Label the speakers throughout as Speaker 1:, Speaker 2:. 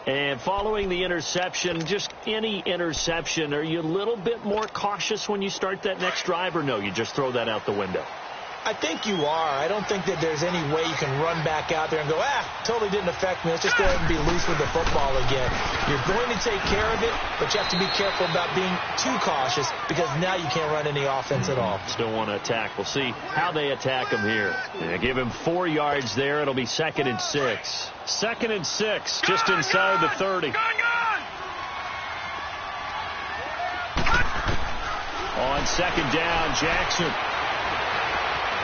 Speaker 1: And following the interception, just any interception, are you a little bit more cautious when you start that next drive, or no, you just throw that out the window?
Speaker 2: I think you are. I don't think that there's any way you can run back out there and go, totally didn't affect me. Let's just go ahead and be loose with the football again. You're going to take care of it, but you have to be careful about being too cautious because now you can't run any offense at all.
Speaker 1: Still want to attack. We'll see how they attack him here. They give him 4 yards there. It'll be 2nd and 6. 2nd and 6, just inside the 30. On 2nd down, Jackson.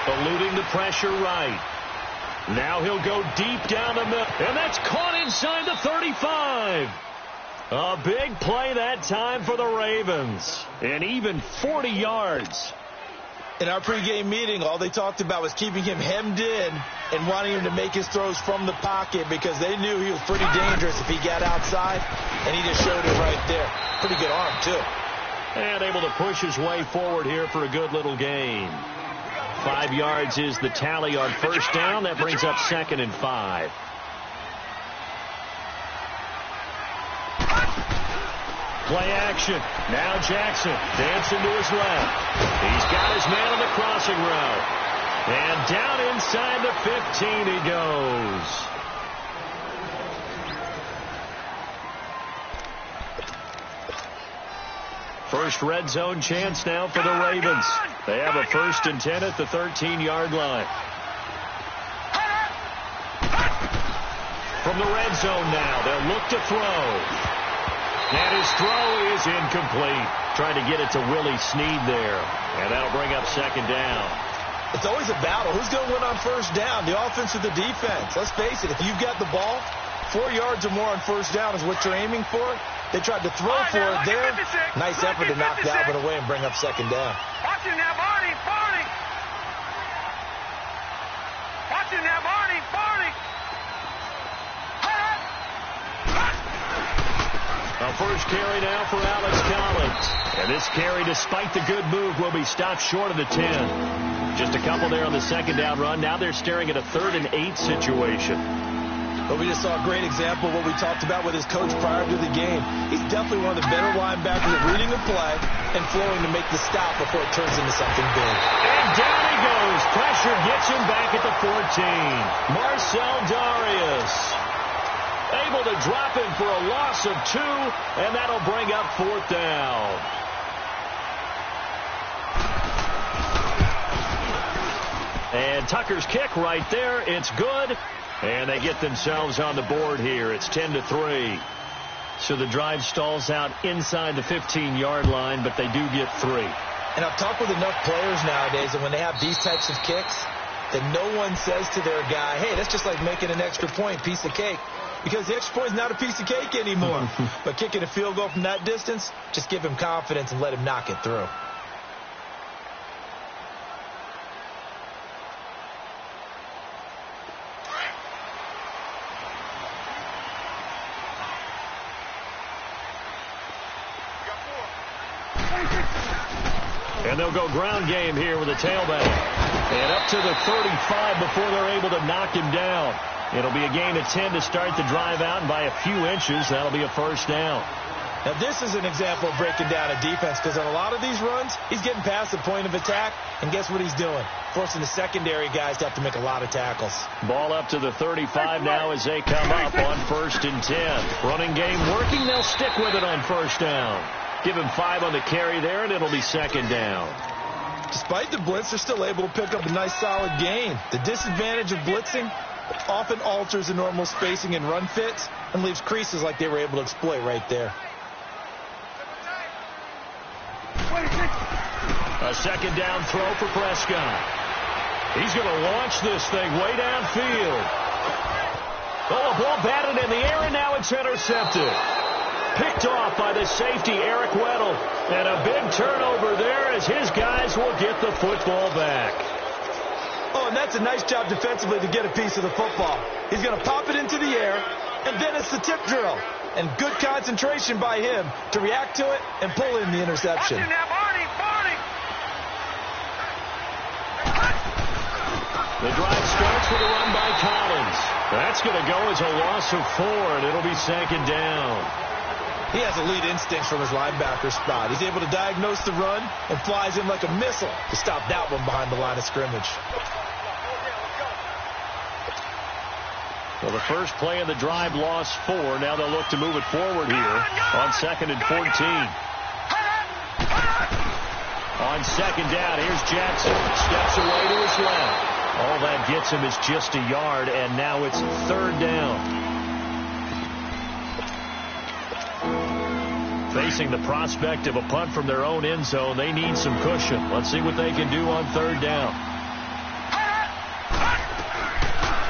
Speaker 1: Eluding the pressure right. Now he'll go deep down the middle. And that's caught inside the 35. A big play that time for the Ravens. And even 40 yards.
Speaker 2: In our pregame meeting, all they talked about was keeping him hemmed in and wanting him to make his throws from the pocket because they knew he was pretty dangerous if he got outside, and he just showed it right there. Pretty good arm, too.
Speaker 1: And able to push his way forward here for a good little gain. 5 yards is the tally on 1st down. That brings up 2nd and 5. Play action. Now Jackson dancing to his left. He's got his man on the crossing route. And down inside the 15 he goes. First red zone chance now for the Ravens. They have a 1st and 10 at the 13-yard line. From the red zone now, they'll look to throw. And his throw is incomplete. Trying to get it to Willie Snead there. And that'll bring up 2nd down.
Speaker 2: It's always a battle. Who's going to win on 1st down, the offense or the defense? Let's face it, if you've got the ball, 4 yards or more on 1st down is what you're aiming for. They tried to throw for it there. Nice effort to knock Dalvin away and bring up 2nd down.
Speaker 3: Watching that, Barney. Watching that, Barney.
Speaker 1: A first carry now for Alex Collins. And this carry, despite the good move, will be stopped short of the 10. Just a couple there on the 2nd down run. Now they're staring at a 3rd and 8 situation.
Speaker 2: But we just saw a great example of what we talked about with his coach prior to the game. He's definitely one of the better linebackers at reading a play and flowing to make the stop before it turns into something big.
Speaker 1: And down he goes. Pressure gets him back at the 14. Marcel Darius able to drop him for a loss of 2, and that'll bring up 4th down. And Tucker's kick right there. It's good. And they get themselves on the board here. It's 10-3. So the drive stalls out inside the 15-yard line, but they do get 3.
Speaker 2: And I've talked with enough players nowadays that when they have these types of kicks, that no one says to their guy, hey, that's just like making an extra point, piece of cake. Because the extra point is not a piece of cake anymore. But kicking a field goal from that distance, just give him confidence and let him knock it through.
Speaker 1: And they'll go ground game here with a tailback. And up to the 35 before they're able to knock him down. It'll be a gain of 10 to start the drive out, and by a few inches, that'll be a 1st down.
Speaker 2: Now, this is an example of breaking down a defense, because on a lot of these runs, he's getting past the point of attack, and guess what he's doing? Forcing the secondary guys to have to make a lot of tackles.
Speaker 1: Ball up to the 35 now as they come up on 1st and 10. Running game working. They'll stick with it on 1st down. Give him 5 on the carry there, and it'll be 2nd down.
Speaker 2: Despite the blitz, they're still able to pick up a nice, solid gain. The disadvantage of blitzing often alters the normal spacing and run fits and leaves creases like they were able to exploit right there.
Speaker 1: A 2nd down throw for Prescott. He's going to launch this thing way downfield. Oh, a ball batted in the air, and now it's intercepted. Picked off by the safety, Eric Weddle. And a big turnover there as his guys will get the football back.
Speaker 2: Oh, and that's a nice job defensively to get a piece of the football. He's going to pop it into the air, and then it's the tip drill. And good concentration by him to react to it and pull in the interception.
Speaker 1: The drive starts with a run by Collins. That's going to go as a loss of 4, and it'll be 2nd down.
Speaker 2: He has elite instincts from his linebacker spot. He's able to diagnose the run and flies in like a missile to stop that one behind the line of scrimmage.
Speaker 1: Well, the first play of the drive lost 4. Now they'll look to move it forward here on 2nd and 14. On 2nd down, here's Jackson. Steps away to his left. All that gets him is just a yard, and now it's 3rd down. Facing the prospect of a punt from their own end zone, they need some cushion. Let's see what they can do on 3rd down.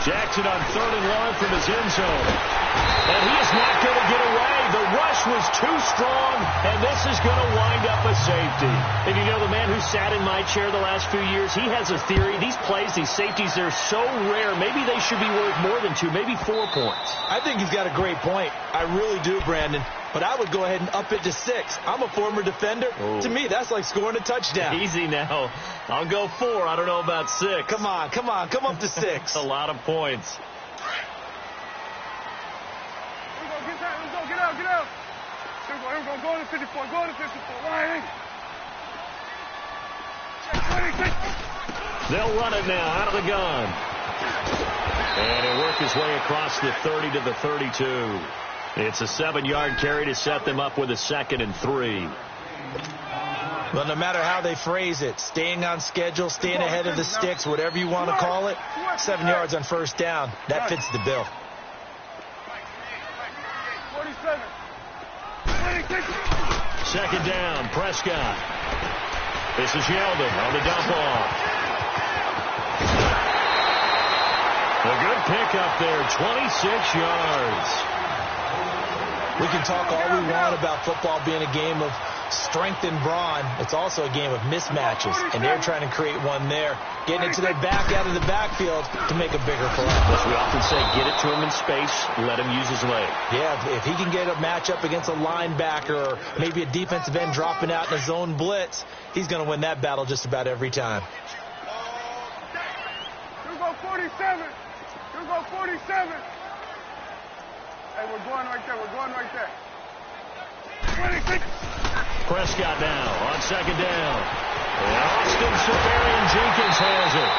Speaker 1: Jackson on 3rd and long from his end zone. And he is not going to get away. The rush was too strong, and this is going to wind up a safety. And you know, the man who sat in my chair the last few years, he has a theory. These plays, these safeties, they're so rare. Maybe they should be worth more than 2, maybe 4 points.
Speaker 2: I think he's got a great point. I really do, Brandon. But I would go ahead and up it to 6. I'm a former defender. Oh. To me, that's like scoring a touchdown.
Speaker 1: Easy now. I'll go 4. I don't know about 6.
Speaker 2: Come on. Come up to 6.
Speaker 1: A lot of points.
Speaker 3: Get out. Here we go. Go to 54. Line.
Speaker 1: They'll run it now out of the gun. And he'll work his way across the 30 to the 32. It's a 7-yard carry to set them up with a 2nd and 3.
Speaker 2: Well, no matter how they phrase it, staying on schedule, staying ahead of the sticks, whatever you want to call it, 7 yards on 1st down, that fits the bill.
Speaker 3: 47.
Speaker 1: 2nd down, Prescott. This is Yeldon on the dump off. A good pickup there, 26 yards.
Speaker 2: We can talk all we want about football being a game of strength and brawn. It's also a game of mismatches, and they're trying to create one there, getting it to their back out of the backfield to make a bigger play.
Speaker 1: As we often say, get it to him in space, let him use his leg.
Speaker 2: Yeah, if he can get a matchup against a linebacker or maybe a defensive end dropping out in a zone blitz, he's going to win that battle just about every time.
Speaker 3: Here we go, 47. Here we go, 47. Hey, we're going right there. 26.
Speaker 1: Prescott now on 2nd down. And Austin Safarian-Jenkins has it.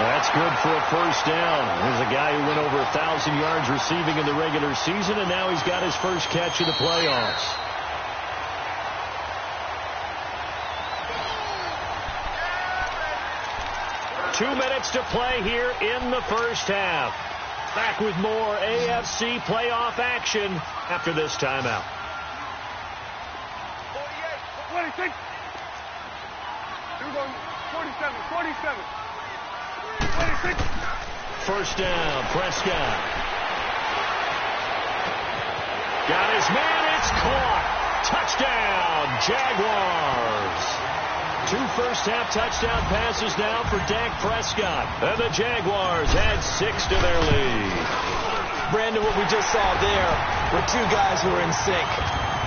Speaker 1: That's good for a 1st down. Here's a guy who went over 1,000 yards receiving in the regular season, and now he's got his first catch in the playoffs. Two minutes to play here in the 1st half. Back with more AFC playoff action after this timeout.
Speaker 3: 26. Here we go, 47. 26.
Speaker 1: 1st down, Prescott. Got his man, it's caught. Touchdown, Jaguars. 2 first-half touchdown passes now for Dak Prescott. And the Jaguars add 6 to their lead.
Speaker 2: Brandon, what we just saw there were 2 guys who were in sync.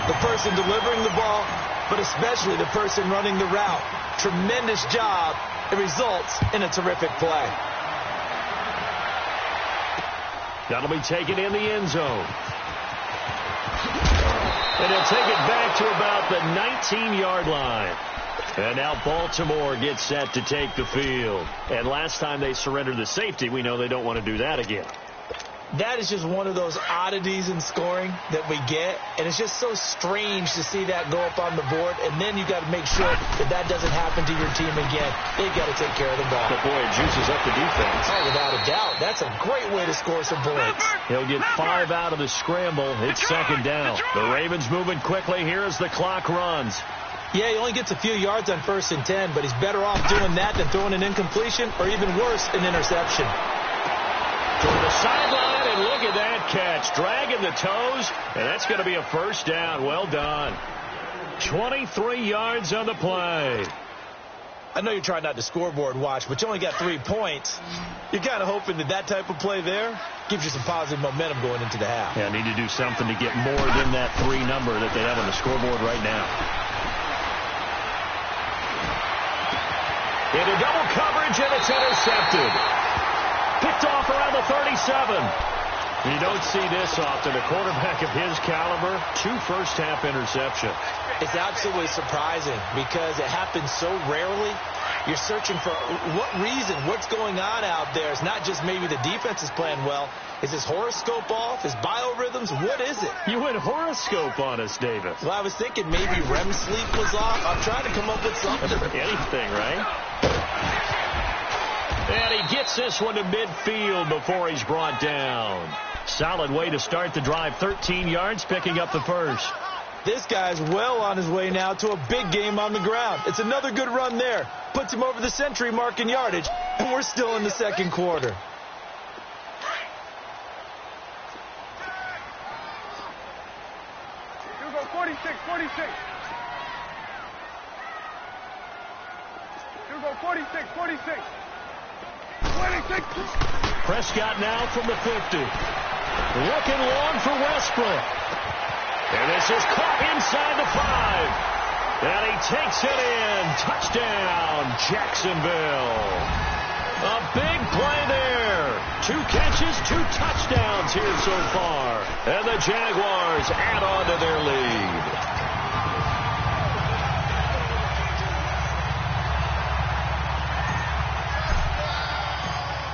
Speaker 2: The person delivering the ball, but especially the person running the route. Tremendous job. It results in a terrific play.
Speaker 1: That'll be taken in the end zone. And they'll take it back to about the 19-yard line. And now Baltimore gets set to take the field. And last time they surrendered the safety, we know they don't want to do that again.
Speaker 2: That is just one of those oddities in scoring that we get. And it's just so strange to see that go up on the board. And then you got to make sure that that doesn't happen to your team again. They've got to take care of the ball.
Speaker 1: But boy, it juices up the defense.
Speaker 2: Oh, without a doubt. That's a great way to score some points.
Speaker 1: He'll get 5 out of the scramble. It's 2nd down. The Ravens moving quickly here as the clock runs.
Speaker 2: Yeah, he only gets a few yards on 1st and 10, but he's better off doing that than throwing an incompletion or even worse, an interception.
Speaker 1: Toward the sideline, and look at that catch. Dragging the toes, and that's going to be a 1st down. Well done. 23 yards on the play.
Speaker 2: I know you're trying not to scoreboard watch, but you only got 3 points. You're kind of hoping that that type of play there gives you some positive momentum going into the half.
Speaker 1: Yeah, need to do something to get more than that 3 number that they have on the scoreboard right now. Into double coverage, and it's intercepted. Picked picked off around the 37. You don't see this often. A quarterback of his caliber, 2 first-half interceptions.
Speaker 2: It's absolutely surprising because it happens so rarely. You're searching for what reason, what's going on out there. It's not just maybe the defense is playing well. Is his horoscope off? His biorhythms? What is it?
Speaker 1: You went horoscope on us, Davis.
Speaker 2: Well, I was thinking maybe REM sleep was off. I'm trying to come up with something.
Speaker 1: Anything, right? And he gets this one to midfield before he's brought down. Solid way to start the drive. 13 yards, picking up the first.
Speaker 2: This guy's well on his way now to a big game on the ground. It's another good run there. Puts him over the century mark in yardage, and we're still in the second quarter.
Speaker 3: You go 46, 46. You go 46, 46. 26.
Speaker 1: Prescott now from the 50. Looking long for Westbrook. And this is caught inside the 5. And he takes it in. Touchdown, Jacksonville. A big play there. 2 catches, 2 touchdowns here so far. And the Jaguars add on to their lead.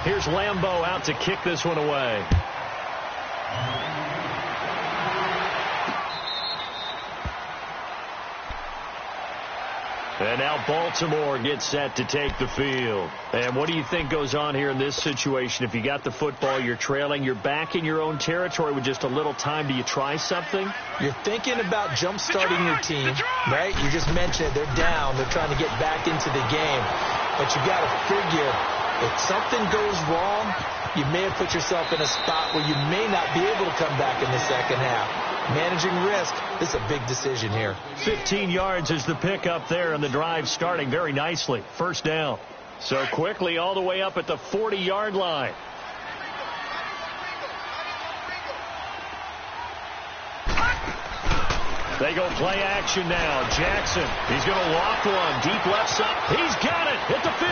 Speaker 1: Here's Lambeau out to kick this one away. And now Baltimore gets set to take the field. And what do you think goes on here in this situation? If you got the football, you're trailing, you're back in your own territory with just a little time. Do you try something?
Speaker 2: You're thinking about jump-starting your team, right? You just mentioned it. They're down. They're trying to get back into the game. But you got to figure, if something goes wrong, you may have put yourself in a spot where you may not be able to come back in the second half. Managing risk, this is a big decision here.
Speaker 1: 15 yards is the pickup there, and the drive starting very nicely. First down. So quickly all the way up at the 40-yard line. They go play action now. Jackson, he's going to loft one. Deep left side. He's got it at the 15.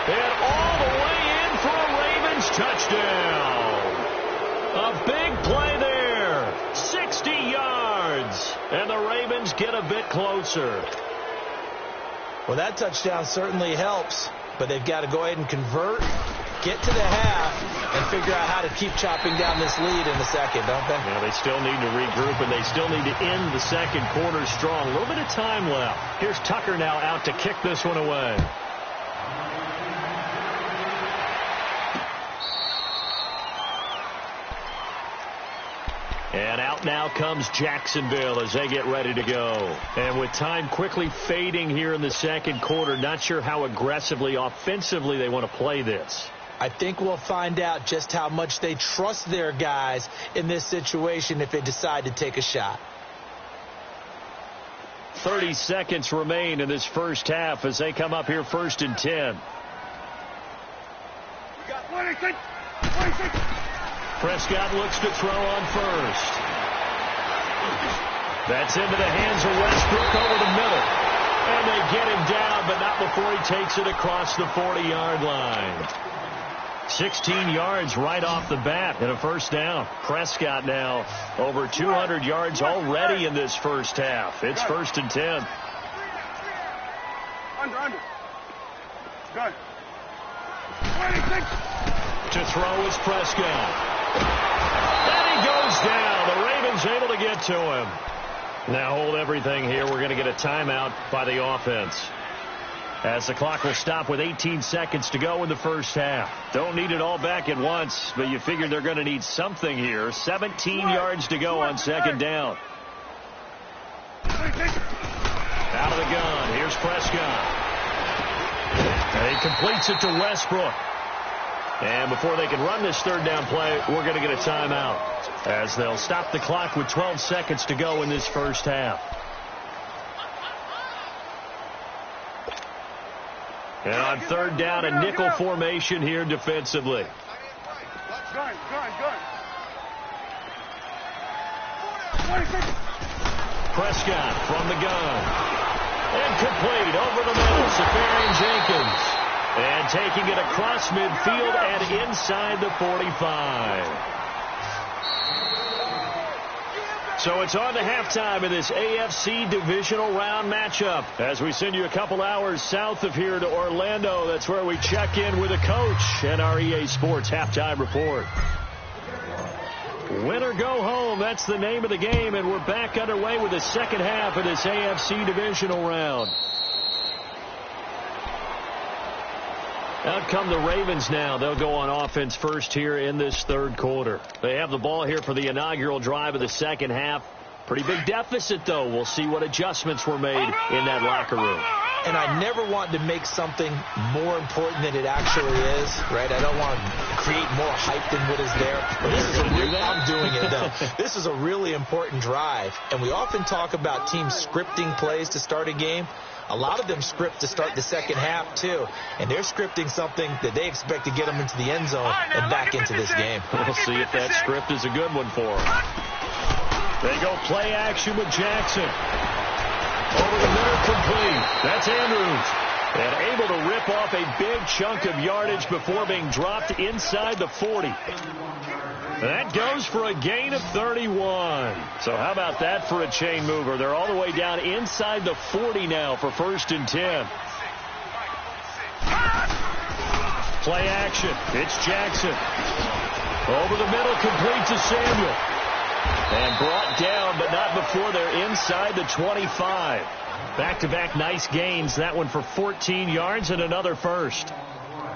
Speaker 1: And all the way in for a Ravens touchdown. A big play there. 60 yards. And the Ravens get a bit closer.
Speaker 2: Well, that touchdown certainly helps. But they've got to go ahead and convert, get to the half, and figure out how to keep chopping down this lead in the second, don't they?
Speaker 1: Yeah, they still need to regroup, and they still need to end the second quarter strong. A little bit of time left. Here's Tucker now out to kick this one away. And out now comes Jacksonville as they get ready to go. And with time quickly fading here in the second quarter, not sure how aggressively, offensively they want to play this.
Speaker 2: I think we'll find out just how much they trust their guys in this situation if they decide to take a shot.
Speaker 1: 30 seconds remain in this first half as they come up here 1st and 10.
Speaker 3: We got 26, 26.
Speaker 1: Prescott looks to throw on first. That's into the hands of Westbrook over the middle. And they get him down, but not before he takes it across the 40-yard line. 16 yards right off the bat and a first down. Prescott now over 200 yards already in this first half. It's 1st and 10.
Speaker 3: Under. Good. 26.
Speaker 1: To throw is Prescott. And he goes down. The Ravens able to get to him. Now hold everything here. We're going to get a timeout by the offense, as the clock will stop with 18 seconds to go in the first half. Don't need it all back at once, but you figure they're going to need something here. 17 yards to go on second down. Out of the gun. Here's Prescott. And he completes it to Westbrook. And before they can run this third down play, we're going to get a timeout, as they'll stop the clock with 12 seconds to go in this first half. And on third down, a nickel formation here defensively.
Speaker 3: Gun.
Speaker 1: Prescott from the gun. And complete over the middle. Safarian Jenkins. And taking it across midfield and inside the 45. So it's on to halftime in this AFC divisional round matchup. As we send you a couple hours south of here to Orlando, that's where we check in with the coach and our EA Sports halftime report. Win or go home, that's the name of the game, and we're back underway with the second half of this AFC divisional round. Out come the Ravens now. They'll go on offense first here in this third quarter. They have the ball here for the inaugural drive of the second half. Pretty big deficit, though. We'll see what adjustments were made in that locker room.
Speaker 2: And I never want to make something more important than it actually is, right? I don't want to create more hype than what is there. But this is I'm doing it, though. This is a really important drive. And we often talk about teams scripting plays to start a game. A lot of them script to start the second half, too. And they're scripting something that they expect to get them into the end zone and back into this game.
Speaker 1: We'll see if that script is a good one for them. They go play action with Jackson. Over the middle, complete. That's Andrews. And able to rip off a big chunk of yardage before being dropped inside the 40. That goes for a gain of 31. So how about that for a chain mover? They're all the way down inside the 40 now for 1st and 10. Play action. It's Jackson. Over the middle, complete to Samuel. And brought down, but not before they're inside the 25. Back-to-back nice gains. That one for 14 yards and another first.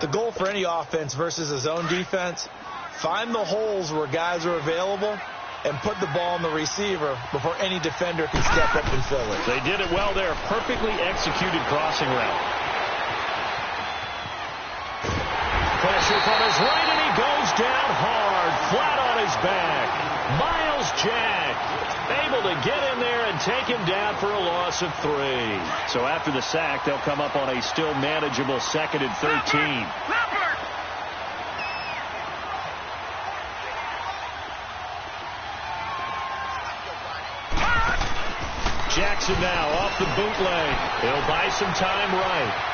Speaker 2: The goal for any offense versus a zone defense, find the holes where guys are available and put the ball on the receiver before any defender can step up and fill it.
Speaker 1: They did it well there. Perfectly executed crossing route. Pressure from his right, and he goes down hard, flat on his back. Miles Jack able to get in there and take him down for a loss of 3. So after the sack, they'll come up on a still manageable 2nd and 13. Jackson now off the bootleg. He'll buy some time right.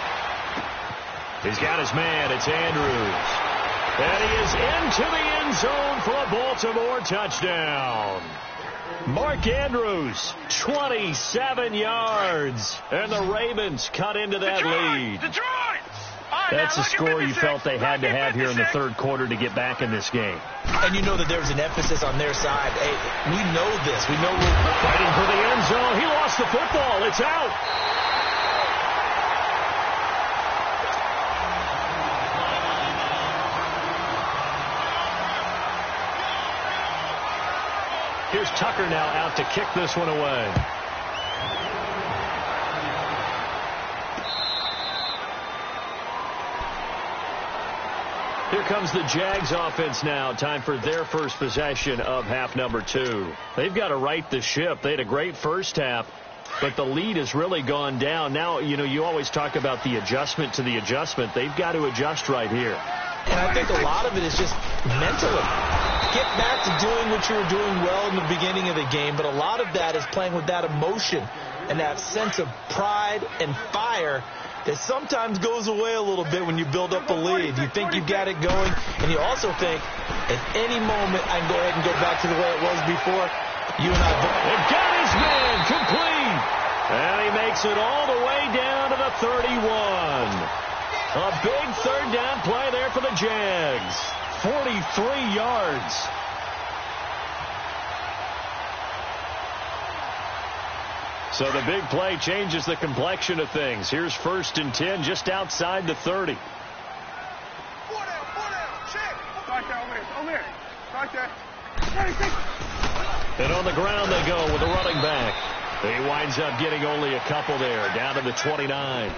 Speaker 1: He's got his man. It's Andrews. And he is into the end zone for a Baltimore touchdown. Mark Andrews, 27 yards. And the Ravens cut into that lead. That's the score you felt they had to have here in the third quarter to get back in this game.
Speaker 2: And you know that there's an emphasis on their side. Hey, we know this. We know we're
Speaker 1: fighting for the end zone. He lost the football. It's out. Here's Tucker now out to kick this one away. Here comes the Jags offense now. Time for their first possession of half number 2. They've got to right the ship. They had a great first half, but the lead has really gone down. Now, you know, you always talk about the adjustment to the adjustment. They've got to adjust right here.
Speaker 2: And I think a lot of it is just mentally. Get back to doing what you were doing well in the beginning of the game, but a lot of that is playing with that emotion and that sense of pride and fire that sometimes goes away a little bit when you build up a lead. You think you got it going, and you also think at any moment I can go ahead and go back to the way it was before. You and I both.
Speaker 1: They've got his man complete. And he makes it all the way down to the 31. A big third down play there for the Jags. 43 yards. So the big play changes the complexion of things. Here's 1st and 10 just outside the 30. And on the ground they go with a running back. He winds up getting only a couple there, down to the 29.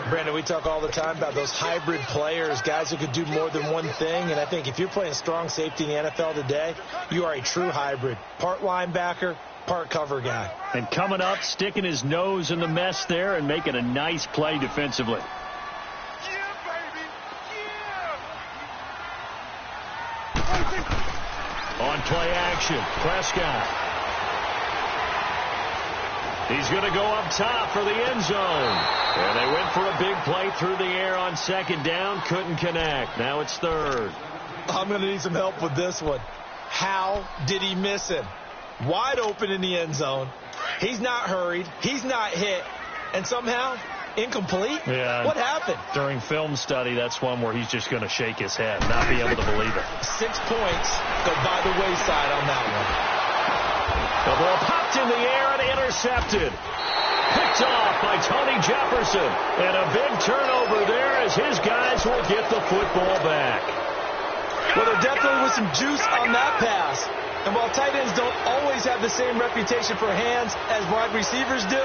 Speaker 2: Brandon, we talk all the time about those hybrid players, guys who could do more than one thing. And I think if you're playing strong safety in the NFL today, you are a true hybrid. Part linebacker, part cover guy.
Speaker 1: And coming up, sticking his nose in the mess there and making a nice play defensively. On play action, Prescott. He's going to go up top for the end zone. And they went for a big play through the air on second down. Couldn't connect. Now it's third.
Speaker 2: I'm going to need some help with this one. How did he miss him? Wide open in the end zone. He's not hurried. He's not hit. And somehow, incomplete?
Speaker 1: Yeah.
Speaker 2: What happened?
Speaker 1: During film study, that's one where he's just going to shake his head, not be able to believe it.
Speaker 2: 6 points go by the wayside on that one.
Speaker 1: The ball popped in the air and intercepted. Picked off by Tony Jefferson. And a big turnover there as his guys will get the football back.
Speaker 2: Well, there definitely was some juice on that pass. And while tight ends don't always have the same reputation for hands as wide receivers do,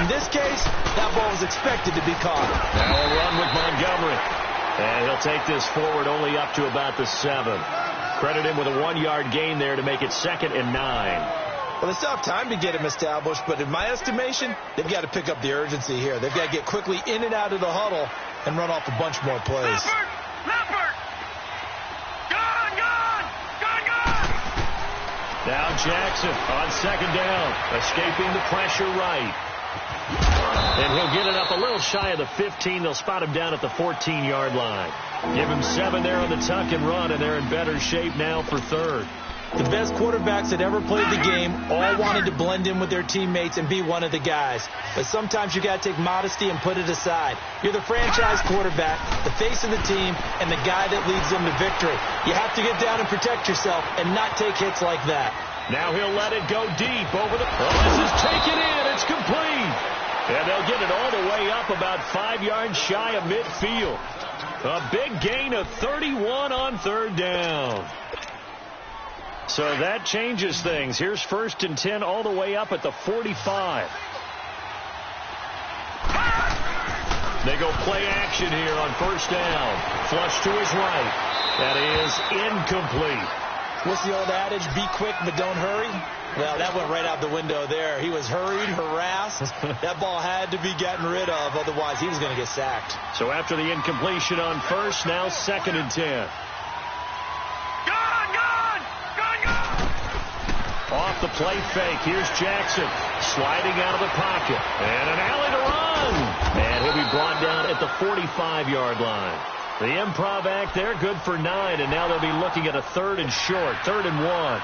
Speaker 2: in this case, that ball was expected to be caught.
Speaker 1: Now a run with Montgomery. And he'll take this forward only up to about the 7. Credit him with a 1-yard gain there to make it 2nd and 9.
Speaker 2: Well, they still have time to get him established, but in my estimation, they've got to pick up the urgency here. They've got to get quickly in and out of the huddle and run off a bunch more plays.
Speaker 3: Leopard! Gone!
Speaker 1: Now Jackson on second down, escaping the pressure right. And he'll get it up a little shy of the 15. They'll spot him down at the 14-yard line. Give him 7 there on the tuck and run, and they're in better shape now for third.
Speaker 2: The best quarterbacks that ever played the game all wanted to blend in with their teammates and be one of the guys. But sometimes you got to take modesty and put it aside. You're the franchise quarterback, the face of the team, and the guy that leads them to victory. You have to get down and protect yourself and not take hits like that.
Speaker 1: Now he'll let it go deep over the... Oh, this is taken in. It's complete. And they'll get it all the way up about 5 yards shy of midfield. A big gain of 31 on third down. So that changes things. Here's 1st and 10 all the way up at the 45. They go play action here on 1st down. Flush to his right. That is incomplete.
Speaker 2: What's the old adage? Be quick, but don't hurry. Well, that went right out the window there. He was hurried, harassed. That ball had to be gotten rid of. Otherwise, he was going to get sacked.
Speaker 1: So after the incompletion on 1st, now 2nd and 10. Off the play fake. Here's Jackson sliding out of the pocket. And an alley to run. And he'll be brought down at the 45-yard line. The improv act there, good for 9. And now they'll be looking at a 3rd and short, 3rd and 1.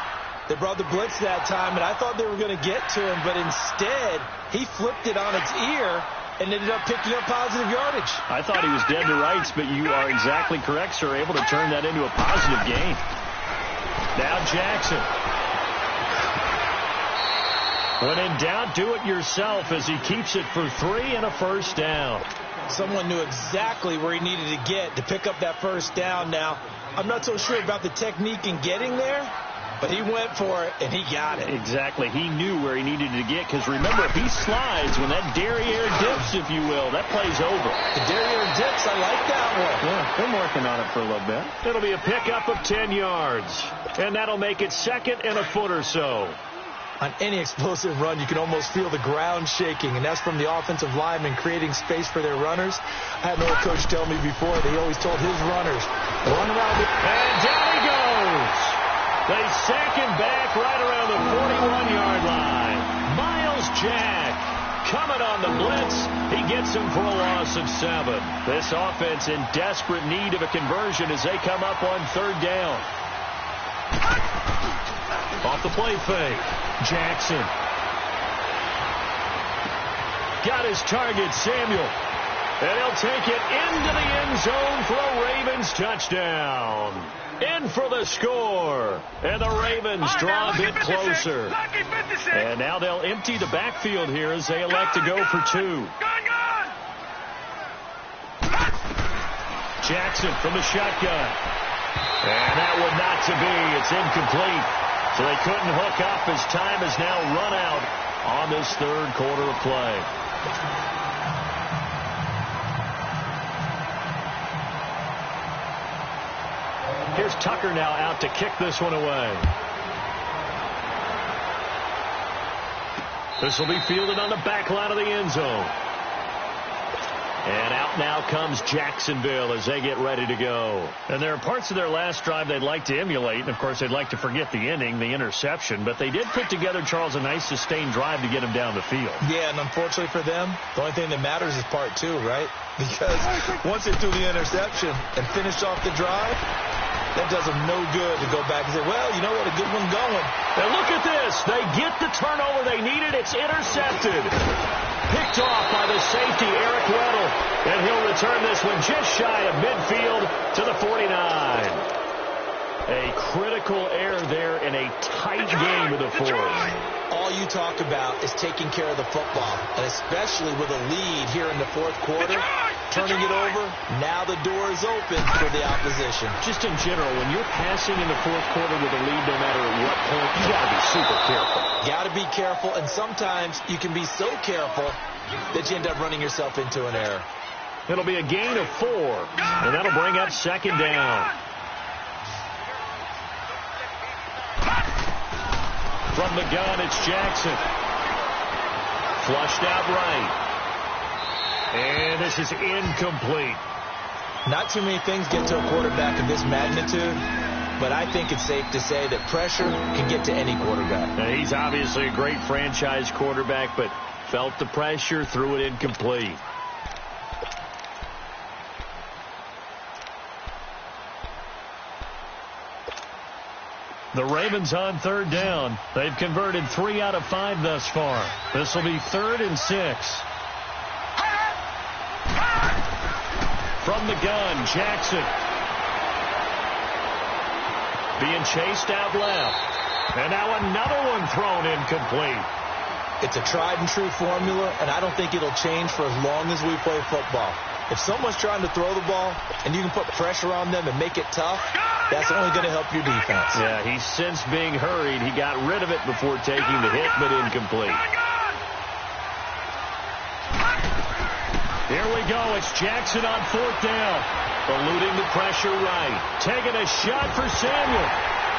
Speaker 2: They brought the blitz that time, and I thought they were going to get to him. But instead, he flipped it on its ear and ended up picking up positive yardage.
Speaker 1: I thought he was dead to rights, but you are exactly correct, sir. Able to turn that into a positive gain. Now Jackson. When in doubt, do it yourself as he keeps it for 3 and a 1st down.
Speaker 2: Someone knew exactly where he needed to get to pick up that 1st down. Now, I'm not so sure about the technique in getting there, but he went for it, and he got it.
Speaker 1: Exactly. He knew where he needed to get, because remember, if he slides, when that derriere dips, if you will, that play's over.
Speaker 2: The derriere dips, I like that one.
Speaker 1: Yeah, been working on it for a little bit. It'll be a pickup of 10 yards, and that'll make it 2nd and a foot or so.
Speaker 2: On any explosive run, you can almost feel the ground shaking, and that's from the offensive linemen creating space for their runners. I had an old coach tell me before, they always told his runners, run around the...
Speaker 1: And down he goes. They sack him back right around the 41-yard line. Miles Jack coming on the blitz. He gets him for a loss of 7. This offense in desperate need of a conversion as they come up on 3rd down. Off the play fake. Jackson. Got his target, Samuel. And he'll take it into the end zone for a Ravens touchdown. In for the score. And the Ravens draw a bit closer. And now they'll empty the backfield here as they elect to go for 2. Jackson from the shotgun. And that one not to be. It's incomplete. So they couldn't hook up as time has now run out on this 3rd quarter of play. Here's Tucker now out to kick this one away. This will be fielded on the back line of the end zone. And out now comes Jacksonville as they get ready to go.
Speaker 4: And there are parts of their last drive they'd like to emulate. And, of course, they'd like to forget the inning, the interception. But they did put together, Charles, a nice sustained drive to get him down the field.
Speaker 2: Yeah, and unfortunately for them, the only thing that matters is part two, right? Because once they threw the interception and finished off the drive, that does them no good to go back and say, well, you know what, a good one going.
Speaker 1: And look at this. They get the turnover they needed. It's intercepted. Picked off by the safety, Eric Weddle. And he'll return this one just shy of midfield to the 49. A critical error there in a tight game with the fourth.
Speaker 2: All you talk about is taking care of the football, and especially with a lead here in the fourth quarter, turning it over, now the door is open for the opposition.
Speaker 1: Just in general, when you're passing in the fourth quarter with a lead, no matter at what point, you got to be super careful.
Speaker 2: Got to be careful, and sometimes you can be so careful that you end up running yourself into an error.
Speaker 1: It'll be a gain of 4, and that'll bring up second down. From the gun, it's Jackson. Flushed out right. And this is incomplete.
Speaker 2: Not too many things get to a quarterback of this magnitude, but I think it's safe to say that pressure can get to any quarterback.
Speaker 1: Now, he's obviously a great franchise quarterback, but felt the pressure, threw it incomplete.
Speaker 4: The Ravens on third down. They've converted 3 out of 5 thus far. This will be 3rd and 6.
Speaker 1: From the gun, Jackson. Being chased out left. And now another one thrown incomplete.
Speaker 2: It's a tried and true formula, and I don't think it'll change for as long as we play football. If someone's trying to throw the ball and you can put pressure on them and make it tough, that's only going to help your defense.
Speaker 1: Yeah, he's since being hurried. He got rid of it before taking the hit, but incomplete. Here we go. It's Jackson on 4th down. Eluding the pressure right. Taking a shot for Samuel.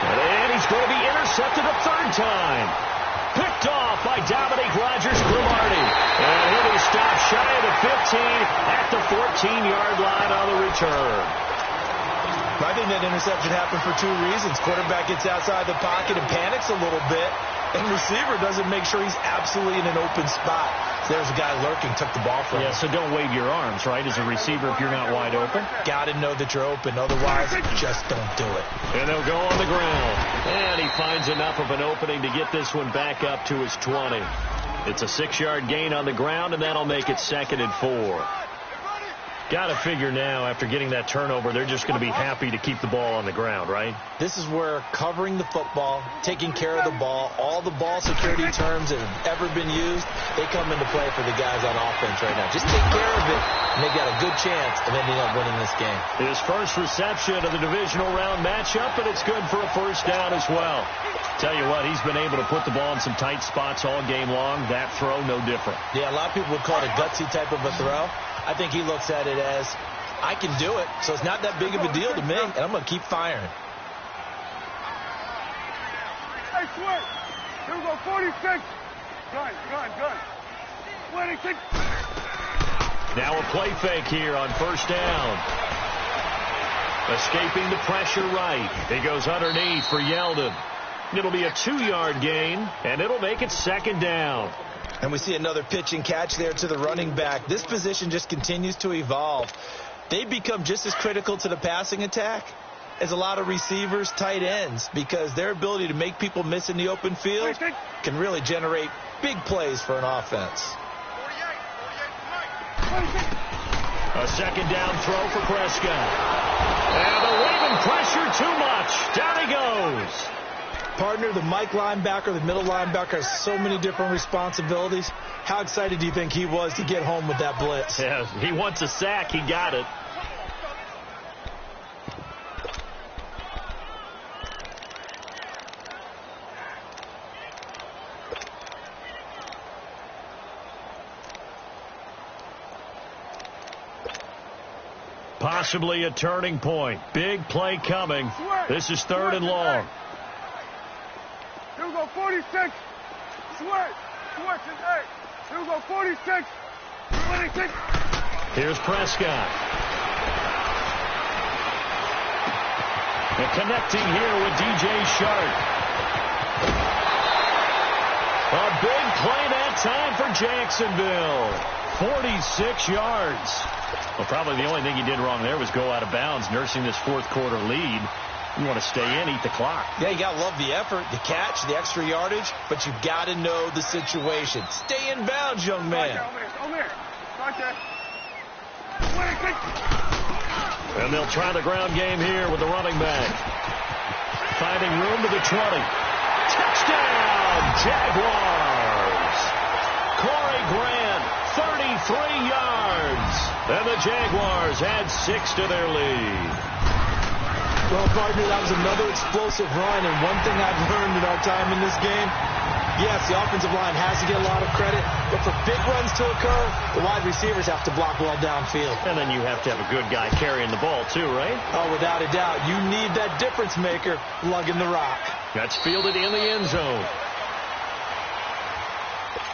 Speaker 1: And he's going to be intercepted a 3rd time. Picked off by Dominique Rodgers-Cromartie. And he'll be stopped shy of the 15 at the 14-yard line on the return.
Speaker 2: I think that interception happened for 2 reasons. Quarterback gets outside the pocket and panics a little bit, and receiver doesn't make sure he's absolutely in an open spot. So there's a guy lurking, took the ball from him.
Speaker 4: Yeah, so don't wave your arms, right, as a receiver if you're not wide open.
Speaker 2: Got to know that you're open. Otherwise, just don't do it.
Speaker 1: And they'll go on the ground. And he finds enough of an opening to get this one back up to his 20. It's a 6-yard gain on the ground, and that'll make it 2nd and 4. Got to figure now, after getting that turnover, they're just going to be happy to keep the ball on the ground, right?
Speaker 2: This is where covering the football, taking care of the ball, all the ball security terms that have ever been used, they come into play for the guys on offense right now. Just take care of it, and they've got a good chance of ending up winning this game.
Speaker 1: His first reception of the divisional round matchup, and it's good for a 1st down as well. Tell you what, he's been able to put the ball in some tight spots all game long. That throw, no different.
Speaker 2: Yeah, a lot of people would call it a gutsy type of a throw. I think he looks at it as, I can do it, so it's not that big of a deal to me, and I'm going to keep firing.
Speaker 3: Hey, Sweat. Here we go, 46. Gun. 26.
Speaker 1: Now a play fake here on 1st down. Escaping the pressure right. He goes underneath for Yeldon. It'll be a 2-yard gain, and it'll make it 2nd down.
Speaker 2: And we see another pitch and catch there to the running back. This position just continues to evolve. They become just as critical to the passing attack as a lot of receivers, tight ends, because their ability to make people miss in the open field can really generate big plays for an offense.
Speaker 1: A 2nd down throw for Prescott. And the waving pressure too much. Down he goes.
Speaker 2: Partner, the Mike linebacker, the middle linebacker has so many different responsibilities. How excited do you think he was to get home with that blitz?
Speaker 1: Yeah, he wants a sack. He got it. Possibly a turning point. Big play coming. This is 3rd and long.
Speaker 3: Here we go, 46. Sweat. Here we go, 46. 26.
Speaker 4: Here's Prescott. And connecting here with DJ Shark. A big play that time for Jacksonville. 46 yards. Well, probably the only thing he did wrong there was go out of bounds, nursing this fourth quarter lead. You want to stay in, eat the clock.
Speaker 2: Yeah, you got to love the effort, the catch, the extra yardage, but you got to know the situation. Stay in bounds, young man.
Speaker 3: Over here. Right there.
Speaker 4: And they'll try the ground game here with the running back. Finding room to the 20. Touchdown, Jaguars. Corey Grant, 33 yards. And the Jaguars add 6 to their lead.
Speaker 2: Well, partner, that was another explosive run, and one thing I've learned in our time in this game, yes, the offensive line has to get a lot of credit, but for big runs to occur, the wide receivers have to block well downfield.
Speaker 4: And then you have to have a good guy carrying the ball, too, right?
Speaker 2: Oh, without a doubt. You need that difference maker lugging the rock.
Speaker 4: That's fielded in the end zone.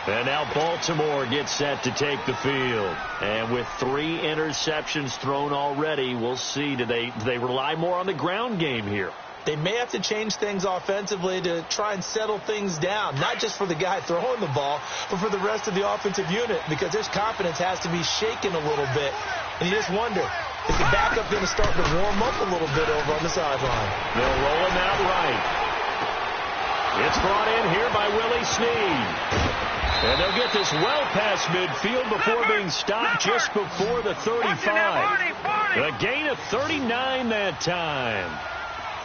Speaker 4: And now Baltimore gets set to take the field. And with 3 interceptions thrown already, we'll see. Do they rely more on the ground game here?
Speaker 2: They may have to change things offensively to try and settle things down, not just for the guy throwing the ball, but for the rest of the offensive unit, because their confidence has to be shaken a little bit. And you just wonder, is the backup going to start to warm up a little bit over on the sideline?
Speaker 4: They'll roll him out right. It's brought in here by Willie Snead. And they'll get this well past midfield before being stopped just before the 35. A gain of 39 that time.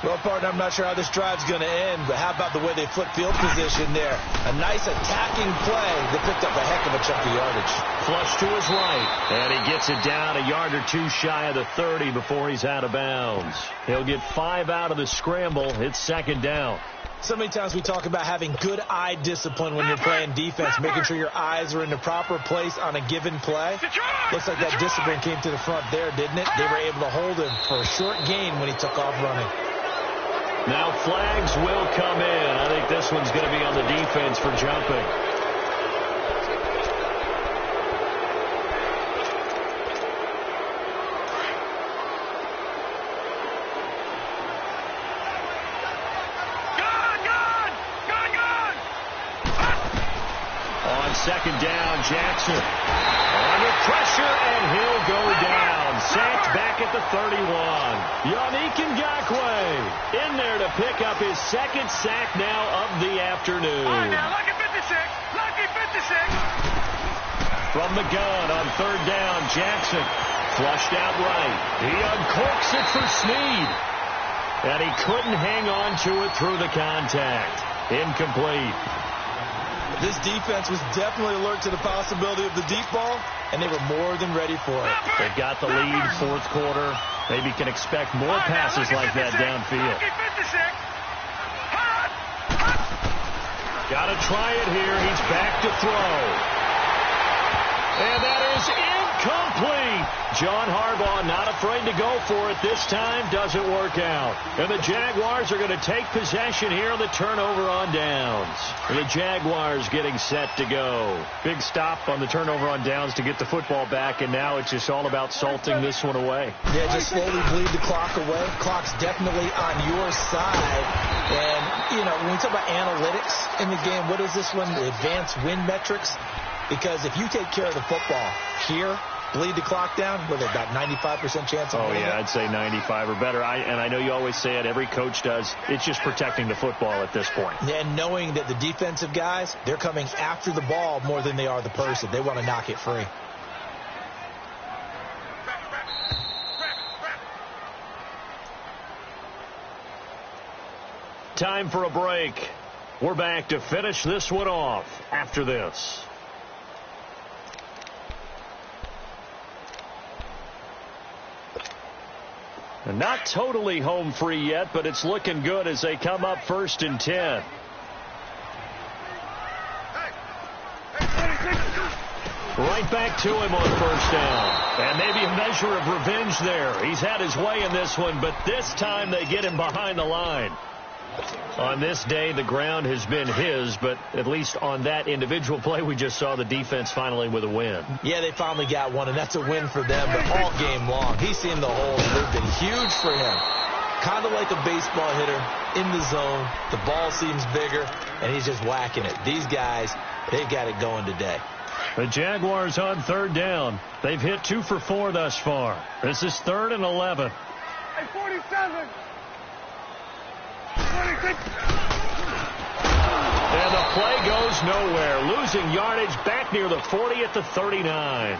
Speaker 2: Well, partner, I'm not sure how this drive's going to end, but how about the way they flip field position there? A nice attacking play that picked up a heck of a chunk of yardage.
Speaker 4: Flush to his right, and he gets it down a yard or two shy of the 30 before he's out of bounds. He'll get 5 out of the scramble. It's second down.
Speaker 2: So many times we talk about having good eye discipline when you're playing defense, making sure your eyes are in the proper place on a given play. Looks like that discipline came to the front there, didn't it? They were able to hold him for a short gain when he took off running.
Speaker 4: Now flags will come in. I think this one's going to be on the defense for jumping. On second down, Jackson under pressure, and he'll go down. Sacked back at the 31. Yannick Ngakoue in there to pick up his second sack now of the afternoon.
Speaker 3: All right, now, lucky 56. Lucky 56.
Speaker 4: From the gun on third down, Jackson flushed out right. He uncorks it for Snead. And he couldn't hang on to it through the contact. Incomplete.
Speaker 2: This defense was definitely alert to the possibility of the deep ball, and they were more than ready for it.
Speaker 4: They've got the lead, fourth quarter. Maybe can expect more passes like that downfield. Got to try it here. He's back to throw. And that is incomplete. John Harbaugh not afraid to go for it this time. Doesn't work out. And the Jaguars are going to take possession here on the turnover on downs. And the Jaguars getting set to go. Big stop on the turnover on downs to get the football back, and now it's just all about salting this one away.
Speaker 2: Yeah, just slowly bleed the clock away. Clock's definitely on your side. And, you know, when we talk about analytics in the game, what is this one? The advanced win metrics? Because if you take care of the football here, bleed the clock down, with about 95% chance of winning.
Speaker 4: Oh, yeah, I'd say 95 or better. And I know you always say it, every coach does. It's just protecting the football at this point.
Speaker 2: And knowing that the defensive guys, they're coming after the ball more than they are the person. They want to knock it free.
Speaker 4: Time for a break. We're back to finish this one off after this. Not totally home free yet, but it's looking good as they come up 1st and 10. Right back to him on first down. And maybe a measure of revenge there. He's had his way in this one, but this time they get him behind the line. On this day, the ground has been his, but at least on that individual play, we just saw the defense finally with a win.
Speaker 2: Yeah, they finally got one, and that's a win for them, but all game long, he's seen the holes. They've been huge for him. Kind of like a baseball hitter in the zone. The ball seems bigger, and he's just whacking it. These guys, they've got it going today.
Speaker 4: The Jaguars on third down. They've hit 2 for 4 thus far. This is 3rd and 11.
Speaker 3: Hey, 47. 26.
Speaker 4: And the play goes nowhere. Losing yardage back near the 40 at the 39.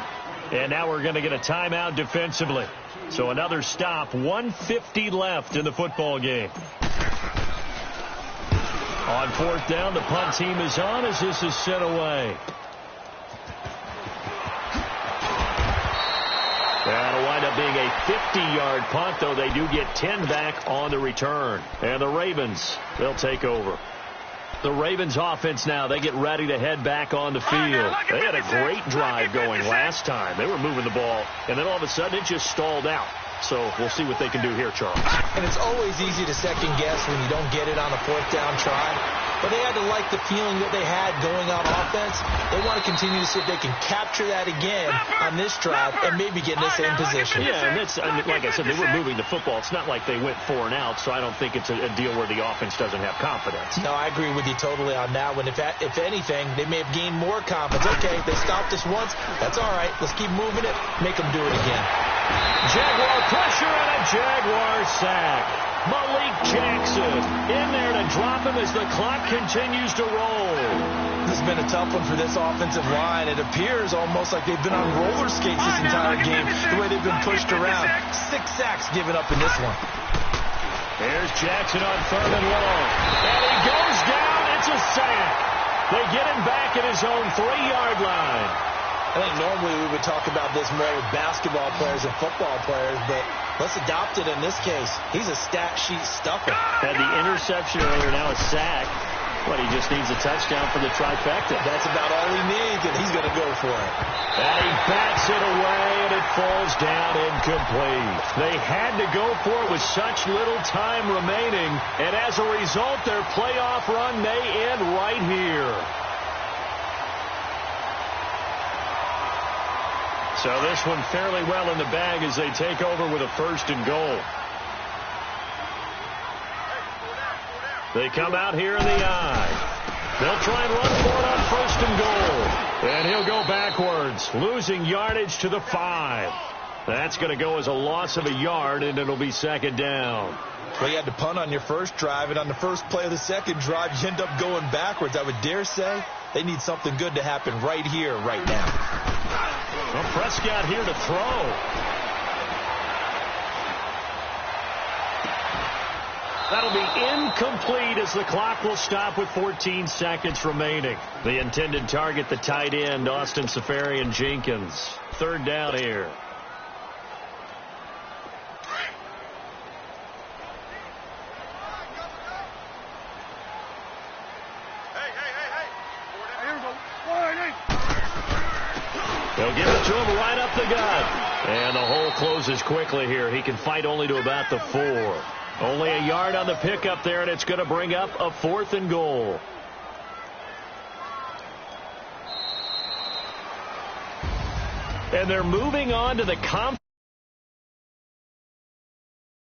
Speaker 4: And now we're going to get a timeout defensively. So another stop. 1:50 left in the football game. On 4th down, the punt team is on as this is sent away. That'll wind up being a 50-yard punt, though they do get 10 back on the return. And the Ravens, they'll take over. The Ravens offense now, they get ready to head back on the field. They had a great drive going last time. They were moving the ball, and then all of a sudden it just stalled out. So we'll see what they can do here, Charles.
Speaker 2: And it's always easy to second guess when you don't get it on a 4th down try. But they had to like the feeling that they had going on offense. They want to continue to see if they can capture that again on this drive and maybe get in the same position.
Speaker 4: Yeah, and it's, like I said, they were moving the football. It's not like they went 4 and out, so I don't think it's a deal where the offense doesn't have confidence.
Speaker 2: No, I agree with you totally on that one. If anything, they may have gained more confidence. Okay, they stopped us once. That's all right. Let's keep moving it. Make them do it again.
Speaker 4: Jaguar pressure and a Jaguar sack. Malik Jackson in there to drop him as the clock continues to roll.
Speaker 2: This has been a tough one for this offensive line. It appears almost like they've been on roller skates this entire game, the way they've been pushed around. 6 sacks given up in this one.
Speaker 4: There's Jackson on 3rd and long. And he goes down. It's a sack. They get him back at his own 3-yard line.
Speaker 2: I think normally we would talk about this more with basketball players and football players, but let's adopt it in this case. He's a stat sheet stuffer.
Speaker 4: Had the interception earlier, now a sack. But he just needs a touchdown for the trifecta.
Speaker 2: That's about all he needs, and he's going to go for it.
Speaker 4: And he bats it away, and it falls down incomplete. They had to go for it with such little time remaining, and as a result, their playoff run may end right here. So this one fairly well in the bag as they take over with a 1st and goal. They come out here in the eye. They'll try and run for it on 1st and goal. And he'll go backwards, losing yardage to the 5. That's going to go as a loss of a yard, and it'll be 2nd down.
Speaker 2: Well, you had to punt on your first drive, and on the first play of the second drive, you end up going backwards. I would dare say they need something good to happen right here, right now.
Speaker 4: Well, Prescott here to throw. That'll be incomplete as the clock will stop with 14 seconds remaining. The intended target, the tight end, Austin Safarian-Jenkins. 3rd down here. They'll give it to him right up the gut. And the hole closes quickly here. He can fight only to about the 4. Only a yard on the pickup there, and it's going to bring up a 4th and goal. And they're moving on to the